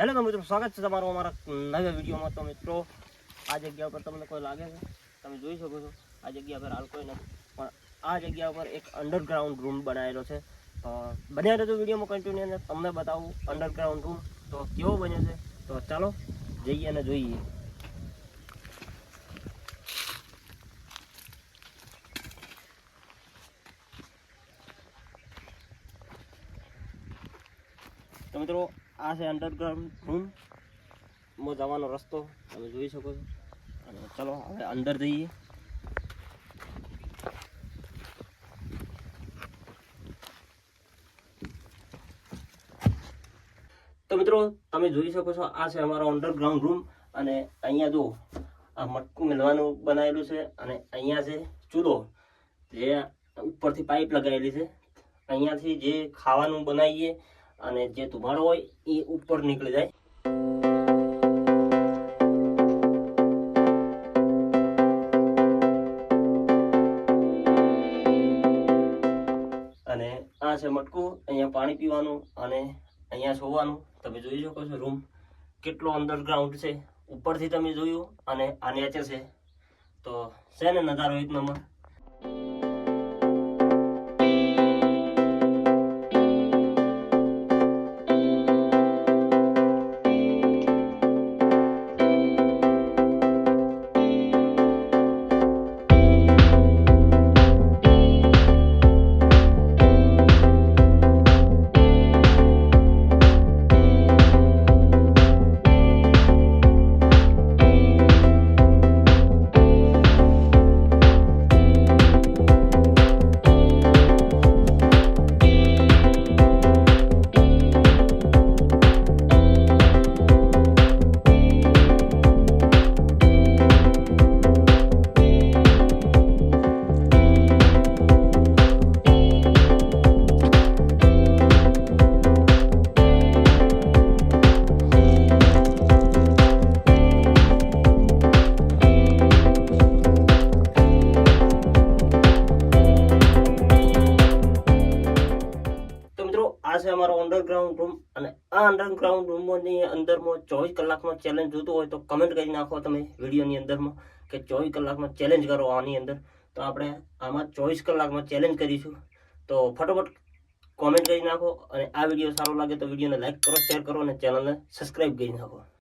Hello તો મિત્રો, સ્વાગત છે તમારું અમારા નવા વિડીયોમાં। તો મિત્રો, આ જગ્યા પર તમને કોઈ લાગે છે? તમે જોઈ શકો છો આ જગ્યા પર હાલ કોઈ નથી, પણ આ જગ્યા પર એક અંડરગ્રાઉન્ડ રૂમ બનાવેલો છે। તો બન્યા રહેજો વિડીયોમાં કન્ટિન્યુ, અને તમને બતાવું અંડરગ્રાઉન્ડ રૂમ તો કેવો બન્યો છે। તો ચાલો જઈએ અને જોઈએ। તો મિત્રો, આ છે અંડરગ્રાઉન્ડ રૂમમાં જવાનો રસ્તો, તમે જોઈ શકો છો। અને ચલો હવે અંદર જઈએ। તો મિત્રો, તમે જોઈ શકો છો આ છે અમારો અંડરગ્રાઉન્ડ રૂમ। અને અહીંયા જો આ મટકું મેળવાનું બનાવેલું છે, અને અહીંયા છે ચૂલો, જે ઉપરથી પાઇપ લગાવેલી છે। અહીંયાથી જે ખાવાનું બનાવીએ અને જે ધુમાડો હોય એ ઉપર નીકળી જાય। અને આ છે મટકું, અહીંયા પાણી પીવાનું અને અહીંયા સોવાનું। તમે જોઈ શકો છો રૂમ કેટલો અંડરગ્રાઉન્ડ છે, ઉપરથી તમે જોયું અને આ નીચે છે। તો છે ને નજારો એક નંબર। આ છે અમારો અંડરગ્રાઉન્ડ રૂમ, અને આ અંડરગ્રાઉન્ડ રૂમની અંદરમાં 24 કલાકમાં ચેલેન્જ જોતું હોય તો કમેન્ટ કરી નાખો તમે વિડીયોની અંદરમાં કે 24 કલાકમાં ચેલેન્જ કરો આની અંદર। તો આપણે આમાં 24 કલાકમાં ચેલેન્જ કરીશું। તો ફટોફટ કોમેન્ટ કરી નાખો, અને આ વિડીયો સારો લાગે તો વિડીયોને લાઈક કરો, શેર કરો, અને ચેનલને સબસ્ક્રાઈબ કરી નાખો।